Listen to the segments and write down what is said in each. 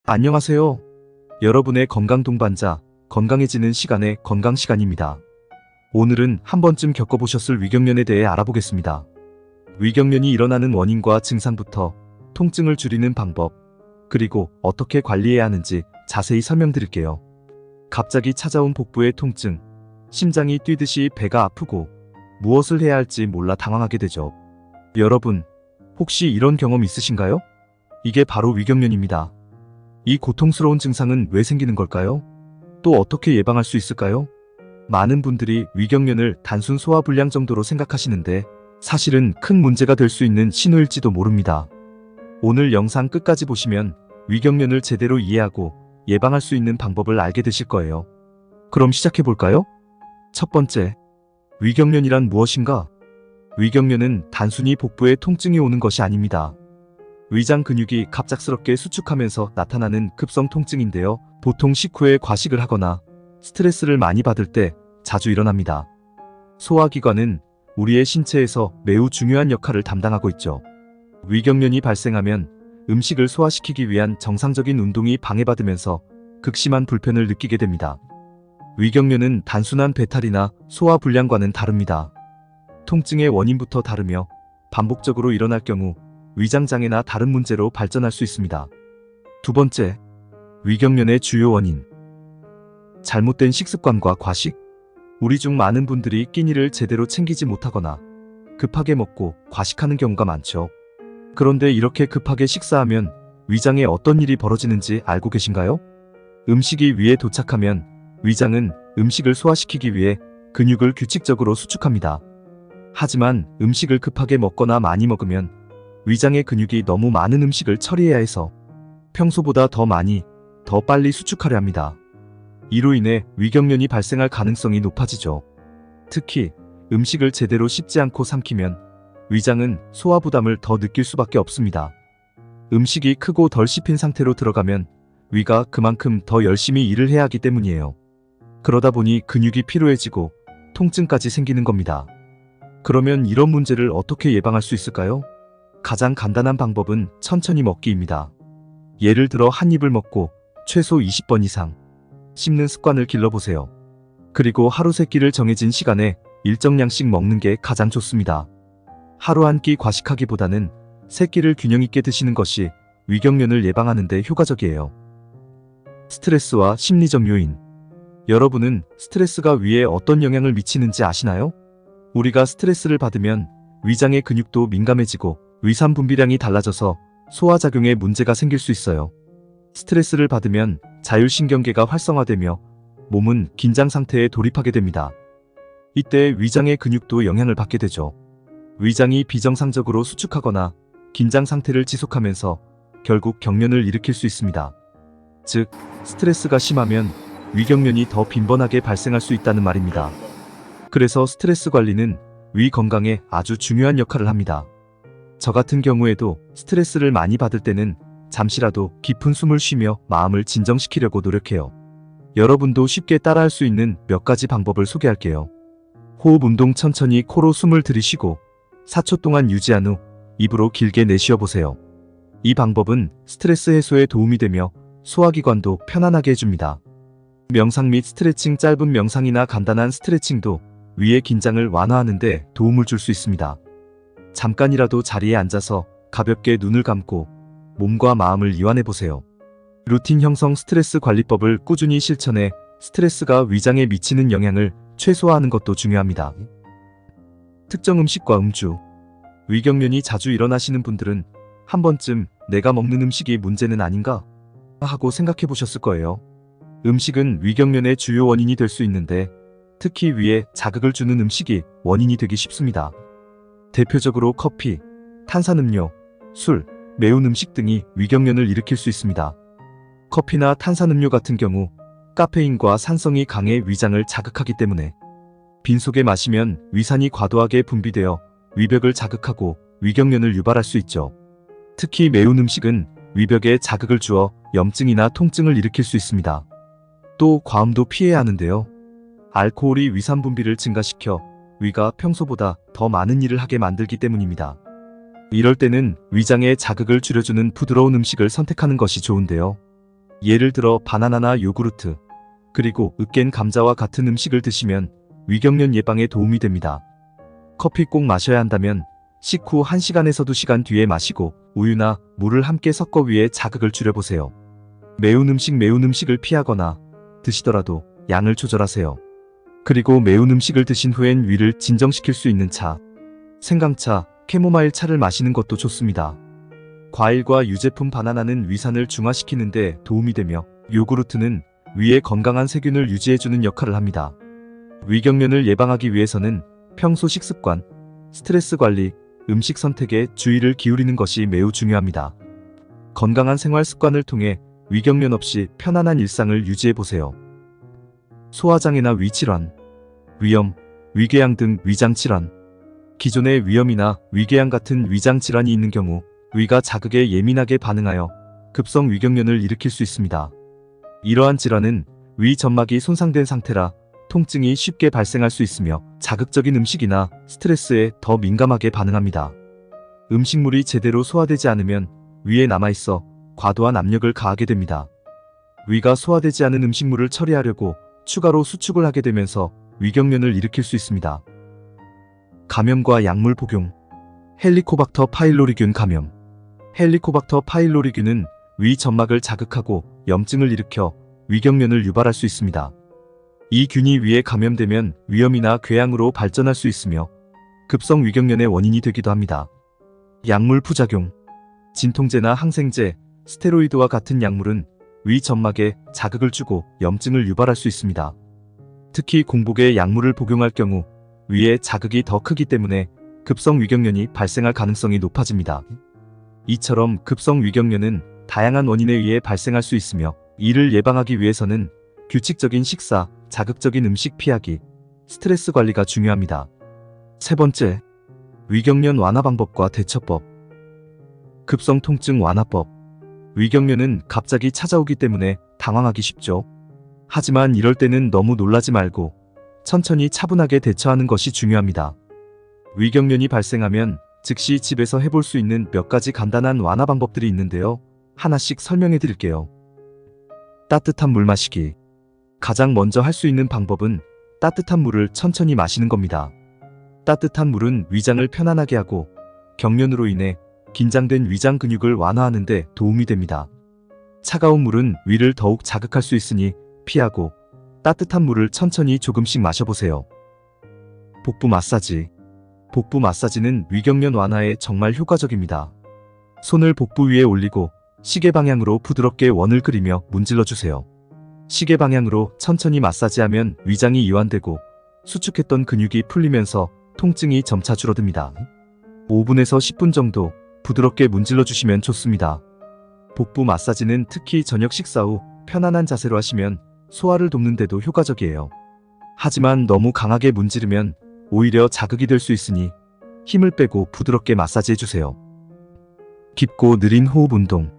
안녕하세요. 여러분의 건강 동반자, 건강해지는 시간의 건강 시간입니다. 오늘은 한 번쯤 겪어보셨을 위경련에 대해 알아보겠습니다. 위경련이 일어나는 원인과 증상부터 통증을 줄이는 방법, 그리고 어떻게 관리해야 하는지 자세히 설명드릴게요. 갑자기 찾아온 복부의 통증, 심장이 뛰듯이 배가 아프고 무엇을 해야 할지 몰라 당황하게 되죠. 여러분, 혹시 이런 경험 있으신가요? 이게 바로 위경련입니다. 이 고통스러운 증상은 왜 생기는 걸까요? 또 어떻게 예방할 수 있을까요? 많은 분들이 위경련을 단순 소화불량 정도로 생각하시는데 사실은 큰 문제가 될 수 있는 신호일지도 모릅니다. 오늘 영상 끝까지 보시면 위경련을 제대로 이해하고 예방할 수 있는 방법을 알게 되실 거예요. 그럼 시작해볼까요? 첫 번째, 위경련이란 무엇인가? 위경련은 단순히 복부에 통증이 오는 것이 아닙니다. 위장 근육이 갑작스럽게 수축하면서 나타나는 급성 통증인데요. 보통 식후에 과식을 하거나 스트레스를 많이 받을 때 자주 일어납니다. 소화기관은 우리의 신체에서 매우 중요한 역할을 담당하고 있죠. 위경련이 발생하면 음식을 소화시키기 위한 정상적인 운동이 방해받으면서 극심한 불편을 느끼게 됩니다. 위경련은 단순한 배탈이나 소화불량과는 다릅니다. 통증의 원인부터 다르며 반복적으로 일어날 경우 위장장애나 다른 문제로 발전할 수 있습니다. 두 번째, 위경련의 주요 원인. 잘못된 식습관과 과식. 우리 중 많은 분들이 끼니를 제대로 챙기지 못하거나 급하게 먹고 과식하는 경우가 많죠. 그런데 이렇게 급하게 식사하면 위장에 어떤 일이 벌어지는지 알고 계신가요? 음식이 위에 도착하면 위장은 음식을 소화시키기 위해 근육을 규칙적으로 수축합니다. 하지만 음식을 급하게 먹거나 많이 먹으면 위장의 근육이 너무 많은 음식을 처리해야 해서 평소보다 더 많이, 더 빨리 수축하려 합니다. 이로 인해 위경련이 발생할 가능성이 높아지죠. 특히 음식을 제대로 씹지 않고 삼키면 위장은 소화 부담을 더 느낄 수밖에 없습니다. 음식이 크고 덜 씹힌 상태로 들어가면 위가 그만큼 더 열심히 일을 해야 하기 때문이에요. 그러다 보니 근육이 피로해지고 통증까지 생기는 겁니다. 그러면 이런 문제를 어떻게 예방할 수 있을까요? 가장 간단한 방법은 천천히 먹기입니다. 예를 들어 한 입을 먹고 최소 20번 이상 씹는 습관을 길러보세요. 그리고 하루 세 끼를 정해진 시간에 일정량씩 먹는 게 가장 좋습니다. 하루 한 끼 과식하기보다는 세 끼를 균형 있게 드시는 것이 위경련을 예방하는 데 효과적이에요. 스트레스와 심리적 요인. 여러분은 스트레스가 위에 어떤 영향을 미치는지 아시나요? 우리가 스트레스를 받으면 위장의 근육도 민감해지고 위산 분비량이 달라져서 소화작용에 문제가 생길 수 있어요. 스트레스를 받으면 자율신경계가 활성화되며 몸은 긴장 상태에 돌입하게 됩니다. 이때 위장의 근육도 영향을 받게 되죠. 위장이 비정상적으로 수축하거나 긴장 상태를 지속하면서 결국 경련을 일으킬 수 있습니다. 즉, 스트레스가 심하면 위경련이 더 빈번하게 발생할 수 있다는 말입니다. 그래서 스트레스 관리는 위 건강에 아주 중요한 역할을 합니다. 저 같은 경우에도 스트레스를 많이 받을 때는 잠시라도 깊은 숨을 쉬며 마음을 진정시키려고 노력해요. 여러분도 쉽게 따라할 수 있는 몇 가지 방법을 소개할게요. 호흡 운동. 천천히 코로 숨을 들이쉬고 4초 동안 유지한 후 입으로 길게 내쉬어 보세요. 이 방법은 스트레스 해소에 도움이 되며 소화기관도 편안하게 해줍니다. 명상 및 스트레칭. 짧은 명상이나 간단한 스트레칭도 위의 긴장을 완화하는 데 도움을 줄 수 있습니다. 잠깐이라도 자리에 앉아서 가볍게 눈을 감고 몸과 마음을 이완해보세요. 루틴 형성. 스트레스 관리법을 꾸준히 실천해 스트레스가 위장에 미치는 영향을 최소화하는 것도 중요합니다. 특정 음식과 음주. 위경련이 자주 일어나시는 분들은 한 번쯤 내가 먹는 음식이 문제는 아닌가 하고 생각해 보셨을 거예요. 음식은 위경련의 주요 원인이 될 수 있는데 특히 위에 자극을 주는 음식이 원인이 되기 쉽습니다. 대표적으로 커피, 탄산음료, 술, 매운 음식 등이 위경련을 일으킬 수 있습니다. 커피나 탄산음료 같은 경우 카페인과 산성이 강해 위장을 자극하기 때문에 빈속에 마시면 위산이 과도하게 분비되어 위벽을 자극하고 위경련을 유발할 수 있죠. 특히 매운 음식은 위벽에 자극을 주어 염증이나 통증을 일으킬 수 있습니다. 또 과음도 피해야 하는데요. 알코올이 위산 분비를 증가시켜 위가 평소보다 더 많은 일을 하게 만들기 때문입니다. 이럴 때는 위장에 자극을 줄여주는 부드러운 음식을 선택하는 것이 좋은데요. 예를 들어 바나나나 요구르트, 그리고 으깬 감자와 같은 음식을 드시면 위경련 예방에 도움이 됩니다. 커피 꼭 마셔야 한다면 식후 1시간에서 2시간 뒤에 마시고 우유나 물을 함께 섞어 위에 자극을 줄여보세요. 매운 음식을 피하거나 드시더라도 양을 조절하세요. 그리고 매운 음식을 드신 후엔 위를 진정시킬 수 있는 차, 생강차, 캐모마일 차를 마시는 것도 좋습니다. 과일과 유제품 바나나는 위산을 중화시키는 데 도움이 되며 요구르트는 위에 건강한 세균을 유지해주는 역할을 합니다. 위경련을 예방하기 위해서는 평소 식습관, 스트레스 관리, 음식 선택에 주의를 기울이는 것이 매우 중요합니다. 건강한 생활 습관을 통해 위경련 없이 편안한 일상을 유지해보세요. 소화장애나 위질환, 위염, 위궤양 등 위장질환. 기존의 위염이나 위궤양 같은 위장질환이 있는 경우 위가 자극에 예민하게 반응하여 급성 위경련을 일으킬 수 있습니다. 이러한 질환은 위 점막이 손상된 상태라 통증이 쉽게 발생할 수 있으며 자극적인 음식이나 스트레스에 더 민감하게 반응합니다. 음식물이 제대로 소화되지 않으면 위에 남아있어 과도한 압력을 가하게 됩니다. 위가 소화되지 않은 음식물을 처리하려고 추가로 수축을 하게 되면서 위경련을 일으킬 수 있습니다. 감염과 약물 복용. 헬리코박터 파일로리균 감염. 헬리코박터 파일로리균은 위 점막을 자극하고 염증을 일으켜 위경련을 유발할 수 있습니다. 이 균이 위에 감염되면 위염이나 궤양으로 발전할 수 있으며 급성 위경련의 원인이 되기도 합니다. 약물 부작용. 진통제나 항생제, 스테로이드와 같은 약물은 위 점막에 자극을 주고 염증을 유발할 수 있습니다. 특히 공복에 약물을 복용할 경우 위에 자극이 더 크기 때문에 급성 위경련이 발생할 가능성이 높아집니다. 이처럼 급성 위경련은 다양한 원인에 의해 발생할 수 있으며 이를 예방하기 위해서는 규칙적인 식사, 자극적인 음식 피하기, 스트레스 관리가 중요합니다. 세 번째, 위경련 완화 방법과 대처법. 급성 통증 완화법. 위경련은 갑자기 찾아오기 때문에 당황하기 쉽죠. 하지만 이럴 때는 너무 놀라지 말고 천천히 차분하게 대처하는 것이 중요합니다. 위경련이 발생하면 즉시 집에서 해볼 수 있는 몇 가지 간단한 완화 방법들이 있는데요. 하나씩 설명해 드릴게요. 따뜻한 물 마시기. 가장 먼저 할 수 있는 방법은 따뜻한 물을 천천히 마시는 겁니다. 따뜻한 물은 위장을 편안하게 하고 경련으로 인해 긴장된 위장 근육을 완화하는 데 도움이 됩니다. 차가운 물은 위를 더욱 자극할 수 있으니 피하고 따뜻한 물을 천천히 조금씩 마셔보세요. 복부 마사지. 복부 마사지는 위경련 완화에 정말 효과적입니다. 손을 복부 위에 올리고 시계 방향으로 부드럽게 원을 그리며 문질러주세요. 시계 방향으로 천천히 마사지하면 위장이 이완되고 수축했던 근육이 풀리면서 통증이 점차 줄어듭니다. 5분에서 10분 정도 부드럽게 문질러주시면 좋습니다. 복부 마사지는 특히 저녁 식사 후 편안한 자세로 하시면 소화를 돕는 데도 효과적이에요. 하지만 너무 강하게 문지르면 오히려 자극이 될 수 있으니 힘을 빼고 부드럽게 마사지해주세요. 깊고 느린 호흡 운동.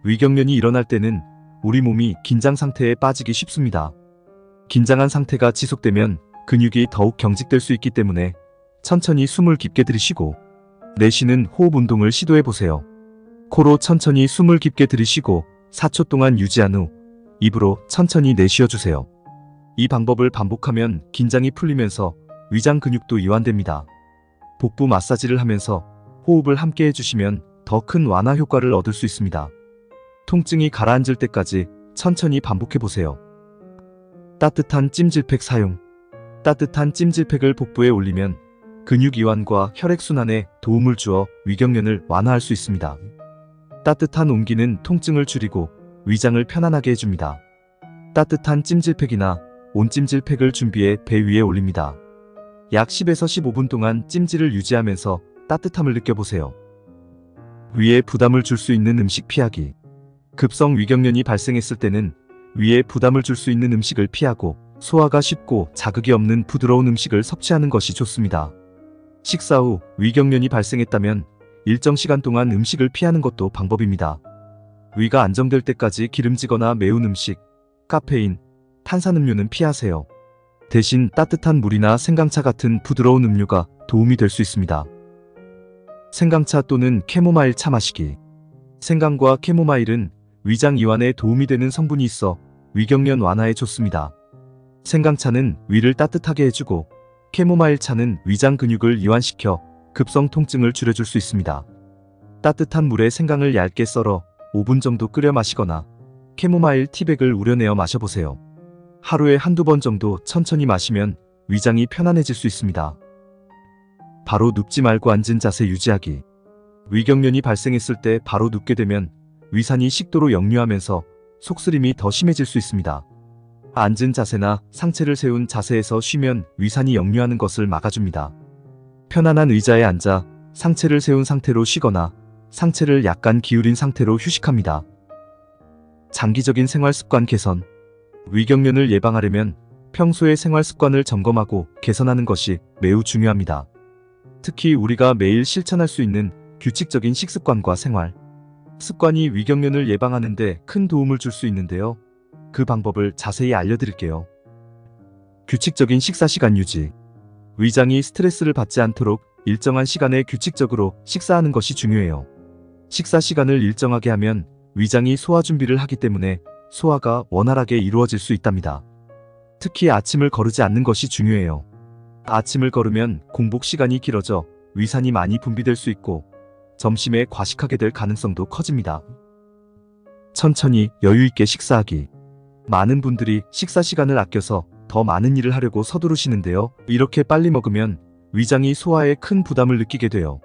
위경련이 일어날 때는 우리 몸이 긴장 상태에 빠지기 쉽습니다. 긴장한 상태가 지속되면 근육이 더욱 경직될 수 있기 때문에 천천히 숨을 깊게 들이쉬고 내쉬는 호흡 운동을 시도해보세요. 코로 천천히 숨을 깊게 들이쉬고 4초 동안 유지한 후 입으로 천천히 내쉬어주세요. 이 방법을 반복하면 긴장이 풀리면서 위장 근육도 이완됩니다. 복부 마사지를 하면서 호흡을 함께 해주시면 더 큰 완화 효과를 얻을 수 있습니다. 통증이 가라앉을 때까지 천천히 반복해보세요. 따뜻한 찜질팩 사용. 따뜻한 찜질팩을 복부에 올리면 근육 이완과 혈액순환에 도움을 주어 위경련을 완화할 수 있습니다. 따뜻한 온기는 통증을 줄이고 위장을 편안하게 해줍니다. 따뜻한 찜질팩이나 온찜질팩을 준비해 배 위에 올립니다. 약 10에서 15분 동안 찜질을 유지하면서 따뜻함을 느껴보세요. 위에 부담을 줄 수 있는 음식 피하기. 급성 위경련이 발생했을 때는 위에 부담을 줄 수 있는 음식을 피하고 소화가 쉽고 자극이 없는 부드러운 음식을 섭취하는 것이 좋습니다. 식사 후 위경련이 발생했다면 일정 시간 동안 음식을 피하는 것도 방법입니다. 위가 안정될 때까지 기름지거나 매운 음식, 카페인, 탄산음료는 피하세요. 대신 따뜻한 물이나 생강차 같은 부드러운 음료가 도움이 될 수 있습니다. 생강차 또는 캐모마일 차 마시기. 생강과 캐모마일은 위장 이완에 도움이 되는 성분이 있어 위경련 완화에 좋습니다. 생강차는 위를 따뜻하게 해주고 캐모마일 차는 위장 근육을 이완시켜 급성 통증을 줄여줄 수 있습니다. 따뜻한 물에 생강을 얇게 썰어 5분 정도 끓여 마시거나 캐모마일 티백을 우려내어 마셔보세요. 하루에 한두 번 정도 천천히 마시면 위장이 편안해질 수 있습니다. 바로 눕지 말고 앉은 자세 유지하기. 위경련이 발생했을 때 바로 눕게 되면 위산이 식도로 역류하면서 속쓰림이 더 심해질 수 있습니다. 앉은 자세나 상체를 세운 자세에서 쉬면 위산이 역류하는 것을 막아줍니다. 편안한 의자에 앉아 상체를 세운 상태로 쉬거나 상체를 약간 기울인 상태로 휴식합니다. 장기적인 생활 습관 개선. 위경련을 예방하려면 평소의 생활 습관을 점검하고 개선하는 것이 매우 중요합니다. 특히 우리가 매일 실천할 수 있는 규칙적인 식습관과 생활 습관이 위경련을 예방하는 데 큰 도움을 줄 수 있는데요. 그 방법을 자세히 알려드릴게요. 규칙적인 식사 시간 유지. 위장이 스트레스를 받지 않도록 일정한 시간에 규칙적으로 식사하는 것이 중요해요. 식사 시간을 일정하게 하면 위장이 소화 준비를 하기 때문에 소화가 원활하게 이루어질 수 있답니다. 특히 아침을 거르지 않는 것이 중요해요. 아침을 거르면 공복 시간이 길어져 위산이 많이 분비될 수 있고 점심에 과식하게 될 가능성도 커집니다. 천천히 여유 있게 식사하기. 많은 분들이 식사 시간을 아껴서 더 많은 일을 하려고 서두르시는데요. 이렇게 빨리 먹으면 위장이 소화에 큰 부담을 느끼게 돼요.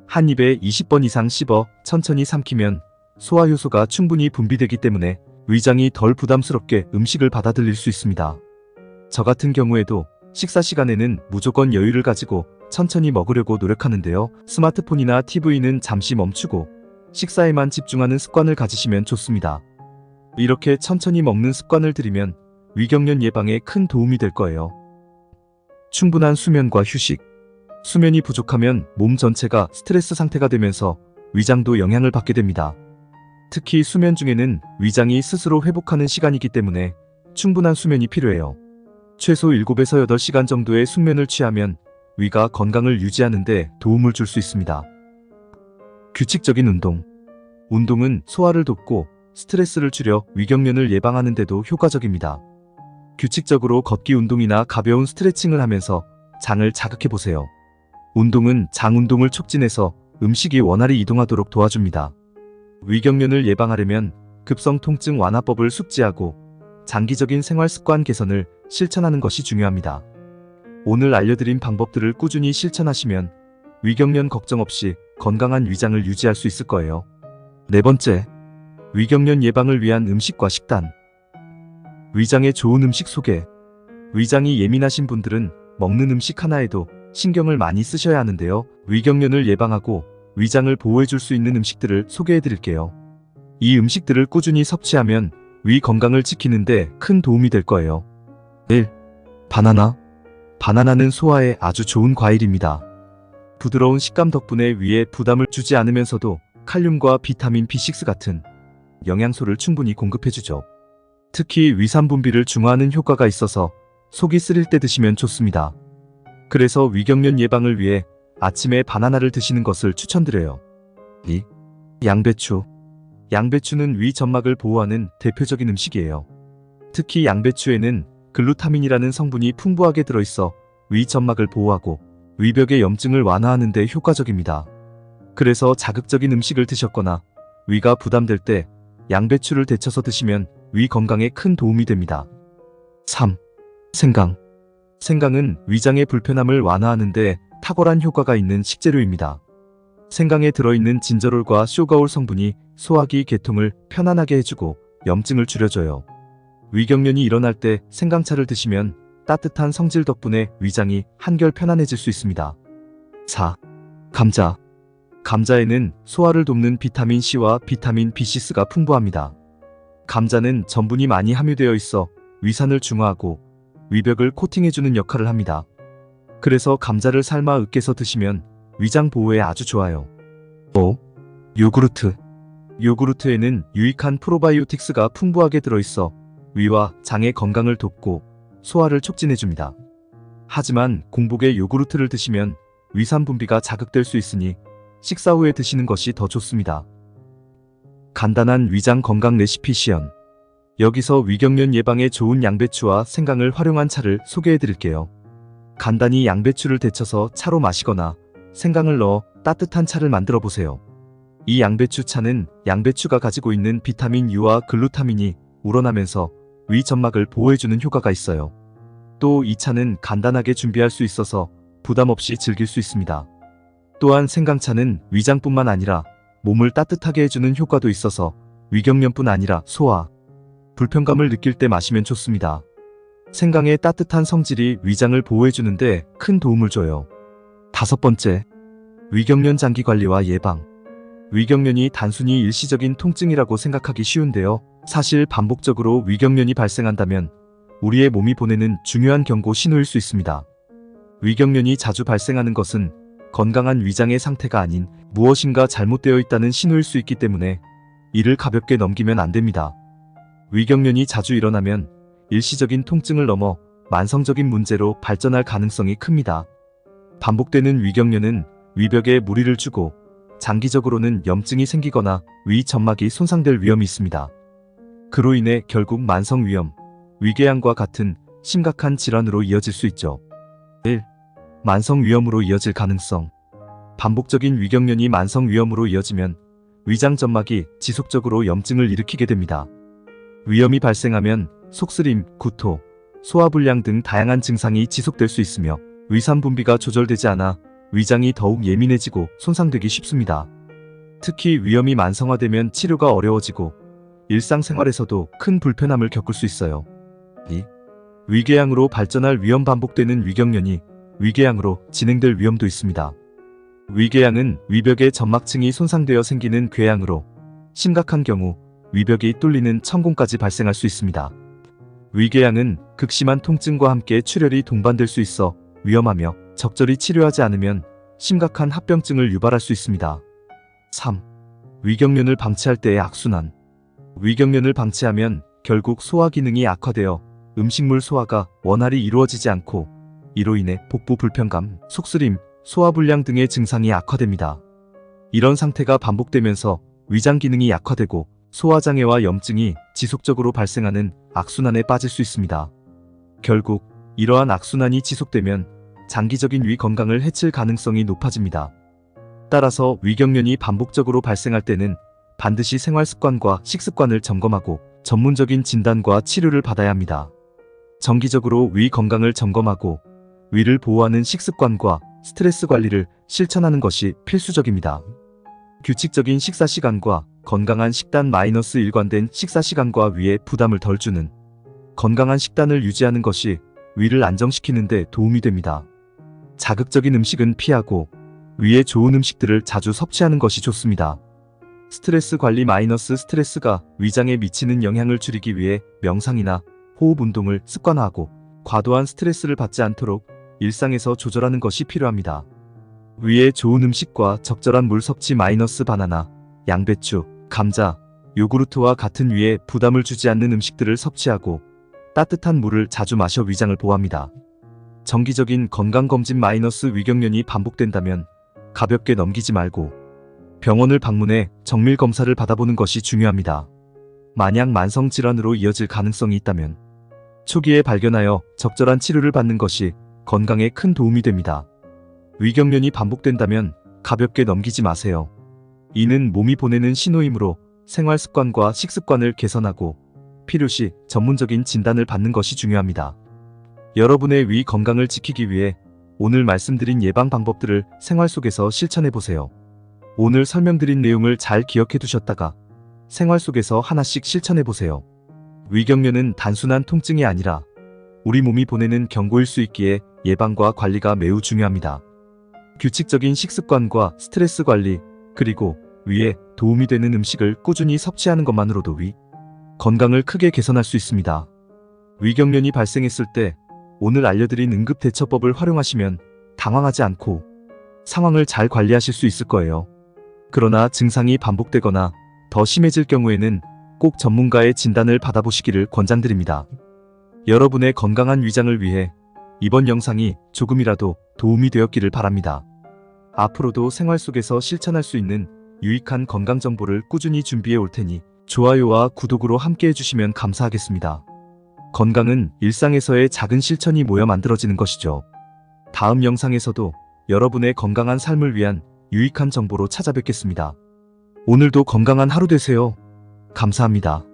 한 입에 20번 이상 씹어 천천히 삼키면 소화 효소가 충분히 분비되기 때문에 위장이 덜 부담스럽게 음식을 받아들일 수 있습니다. 저 같은 경우에도 식사 시간에는 무조건 여유를 가지고 천천히 먹으려고 노력하는데요. 스마트폰이나 TV는 잠시 멈추고 식사에만 집중하는 습관을 가지시면 좋습니다. 이렇게 천천히 먹는 습관을 들이면 위경련 예방에 큰 도움이 될 거예요. 충분한 수면과 휴식. 수면이 부족하면 몸 전체가 스트레스 상태가 되면서 위장도 영향을 받게 됩니다. 특히 수면 중에는 위장이 스스로 회복하는 시간이기 때문에 충분한 수면이 필요해요. 최소 7에서 8시간 정도의 숙면을 취하면 위가 건강을 유지하는 데 도움을 줄 수 있습니다. 규칙적인 운동. 운동은 소화를 돕고 스트레스를 줄여 위경련을 예방하는 데도 효과적입니다. 규칙적으로 걷기 운동이나 가벼운 스트레칭을 하면서 장을 자극해보세요. 운동은 장 운동을 촉진해서 음식이 원활히 이동하도록 도와줍니다. 위경련을 예방하려면 급성 통증 완화법을 숙지하고 장기적인 생활 습관 개선을 실천하는 것이 중요합니다. 오늘 알려드린 방법들을 꾸준히 실천하시면 위경련 걱정 없이 건강한 위장을 유지할 수 있을 거예요. 네 번째, 위경련 예방을 위한 음식과 식단. 위장에 좋은 음식 소개. 위장이 예민하신 분들은 먹는 음식 하나에도 신경을 많이 쓰셔야 하는데요. 위경련을 예방하고 위장을 보호해줄 수 있는 음식들을 소개해드릴게요. 이 음식들을 꾸준히 섭취하면 위 건강을 지키는데 큰 도움이 될 거예요. 1. 바나나. 바나나는 소화에 아주 좋은 과일입니다. 부드러운 식감 덕분에 위에 부담을 주지 않으면서도 칼륨과 비타민 B6 같은 영양소를 충분히 공급해주죠. 특히 위산 분비를 중화하는 효과가 있어서 속이 쓰릴 때 드시면 좋습니다. 그래서 위경련 예방을 위해 아침에 바나나를 드시는 것을 추천드려요. 2. 양배추. 양배추는 위 점막을 보호하는 대표적인 음식이에요. 특히 양배추에는 글루타민이라는 성분이 풍부하게 들어있어 위 점막을 보호하고 위벽의 염증을 완화하는 데 효과적입니다. 그래서 자극적인 음식을 드셨거나 위가 부담될 때 양배추를 데쳐서 드시면 위 건강에 큰 도움이 됩니다. 3. 생강. 생강은 위장의 불편함을 완화하는 데 탁월한 효과가 있는 식재료입니다. 생강에 들어있는 진저롤과 쇼가올 성분이 소화기 계통을 편안하게 해주고 염증을 줄여줘요. 위경련이 일어날 때 생강차를 드시면 따뜻한 성질 덕분에 위장이 한결 편안해질 수 있습니다. 4. 감자. 감자에는 소화를 돕는 비타민 C와 비타민 B6가 풍부합니다. 감자는 전분이 많이 함유되어 있어 위산을 중화하고 위벽을 코팅해주는 역할을 합니다. 그래서 감자를 삶아 으깨서 드시면 위장 보호에 아주 좋아요. 5. 요구르트. 요구르트에는 유익한 프로바이오틱스가 풍부하게 들어있어 위와 장의 건강을 돕고 소화를 촉진해줍니다. 하지만 공복에 요구르트를 드시면 위산 분비가 자극될 수 있으니 식사 후에 드시는 것이 더 좋습니다. 간단한 위장 건강 레시피 시연. 여기서 위경련 예방에 좋은 양배추와 생강을 활용한 차를 소개해 드릴게요. 간단히 양배추를 데쳐서 차로 마시거나 생강을 넣어 따뜻한 차를 만들어 보세요. 이 양배추 차는 양배추가 가지고 있는 비타민 U와 글루타민이 우러나면서 위 점막을 보호해주는 효과가 있어요. 또 이 차는 간단하게 준비할 수 있어서 부담 없이 즐길 수 있습니다. 또한 생강차는 위장뿐만 아니라 몸을 따뜻하게 해주는 효과도 있어서 위경련뿐 아니라 소화, 불편감을 느낄 때 마시면 좋습니다. 생강의 따뜻한 성질이 위장을 보호해주는데 큰 도움을 줘요. 5번째, 위경련 장기 관리와 예방. 위경련이 단순히 일시적인 통증이라고 생각하기 쉬운데요. 사실 반복적으로 위경련이 발생한다면 우리의 몸이 보내는 중요한 경고 신호일 수 있습니다. 위경련이 자주 발생하는 것은 건강한 위장의 상태가 아닌 무엇인가 잘못되어 있다는 신호일 수 있기 때문에 이를 가볍게 넘기면 안 됩니다. 위경련이 자주 일어나면 일시적인 통증을 넘어 만성적인 문제로 발전할 가능성이 큽니다. 반복되는 위경련은 위벽에 무리를 주고 장기적으로는 염증이 생기거나 위 점막이 손상될 위험이 있습니다. 그로 인해 결국 만성위염, 위궤양과 같은 심각한 질환으로 이어질 수 있죠. 1. 만성위염으로 이어질 가능성. 반복적인 위경련이 만성위염으로 이어지면 위장 점막이 지속적으로 염증을 일으키게 됩니다. 위염이 발생하면 속쓰림, 구토, 소화불량 등 다양한 증상이 지속될 수 있으며 위산 분비가 조절되지 않아 위장이 더욱 예민해지고 손상되기 쉽습니다. 특히 위염이 만성화되면 치료가 어려워지고 일상생활에서도 큰 불편함을 겪을 수 있어요. 2. 위궤양으로 발전할 위험. 반복되는 위경련이 위궤양으로 진행될 위험도 있습니다. 위궤양은 위벽의 점막층이 손상되어 생기는 궤양으로 심각한 경우 위벽이 뚫리는 천공까지 발생할 수 있습니다. 위궤양은 극심한 통증과 함께 출혈이 동반될 수 있어 위험하며 적절히 치료하지 않으면 심각한 합병증을 유발할 수 있습니다. 3. 위경련을 방치할 때의 악순환. 위경련을 방치하면 결국 소화 기능이 악화되어 음식물 소화가 원활히 이루어지지 않고 이로 인해 복부 불편감, 속쓰림, 소화불량 등의 증상이 악화됩니다. 이런 상태가 반복되면서 위장 기능이 약화되고 소화장애와 염증이 지속적으로 발생하는 악순환에 빠질 수 있습니다. 결국 이러한 악순환이 지속되면 장기적인 위 건강을 해칠 가능성이 높아집니다. 따라서 위경련이 반복적으로 발생할 때는 반드시 생활습관과 식습관을 점검하고 전문적인 진단과 치료를 받아야 합니다. 정기적으로 위 건강을 점검하고 위를 보호하는 식습관과 스트레스 관리를 실천하는 것이 필수적입니다. 규칙적인 식사 시간과 건강한 식단 마이너스 일관된 식사 시간과 위에 부담을 덜 주는 건강한 식단을 유지하는 것이 위를 안정시키는 데 도움이 됩니다. 자극적인 음식은 피하고 위에 좋은 음식들을 자주 섭취하는 것이 좋습니다. 스트레스 관리 마이너스 스트레스가 위장에 미치는 영향을 줄이기 위해 명상이나 호흡 운동을 습관화하고 과도한 스트레스를 받지 않도록 일상에서 조절하는 것이 필요합니다. 위에 좋은 음식과 적절한 물 섭취 마이너스 바나나, 양배추, 감자, 요구르트와 같은 위에 부담을 주지 않는 음식들을 섭취하고 따뜻한 물을 자주 마셔 위장을 보호합니다. 정기적인 건강검진 마이너스 위경련이 반복된다면 가볍게 넘기지 말고 병원을 방문해 정밀 검사를 받아보는 것이 중요합니다. 만약 만성 질환으로 이어질 가능성이 있다면 초기에 발견하여 적절한 치료를 받는 것이 건강에 큰 도움이 됩니다. 위경련이 반복된다면 가볍게 넘기지 마세요. 이는 몸이 보내는 신호이므로 생활 습관과 식습관을 개선하고 필요시 전문적인 진단을 받는 것이 중요합니다. 여러분의 위 건강을 지키기 위해 오늘 말씀드린 예방 방법들을 생활 속에서 실천해 보세요. 오늘 설명드린 내용을 잘 기억해 두셨다가 생활 속에서 하나씩 실천해 보세요. 위경련은 단순한 통증이 아니라 우리 몸이 보내는 경고일 수 있기에 예방과 관리가 매우 중요합니다. 규칙적인 식습관과 스트레스 관리, 그리고 위에 도움이 되는 음식을 꾸준히 섭취하는 것만으로도 위 건강을 크게 개선할 수 있습니다. 위경련이 발생했을 때 오늘 알려드린 응급대처법을 활용하시면 당황하지 않고 상황을 잘 관리하실 수 있을 거예요. 그러나 증상이 반복되거나 더 심해질 경우에는 꼭 전문가의 진단을 받아보시기를 권장드립니다. 여러분의 건강한 위장을 위해 이번 영상이 조금이라도 도움이 되었기를 바랍니다. 앞으로도 생활 속에서 실천할 수 있는 유익한 건강 정보를 꾸준히 준비해 올 테니 좋아요와 구독으로 함께 해주시면 감사하겠습니다. 건강은 일상에서의 작은 실천이 모여 만들어지는 것이죠. 다음 영상에서도 여러분의 건강한 삶을 위한 유익한 정보로 찾아뵙겠습니다. 오늘도 건강한 하루 되세요. 감사합니다.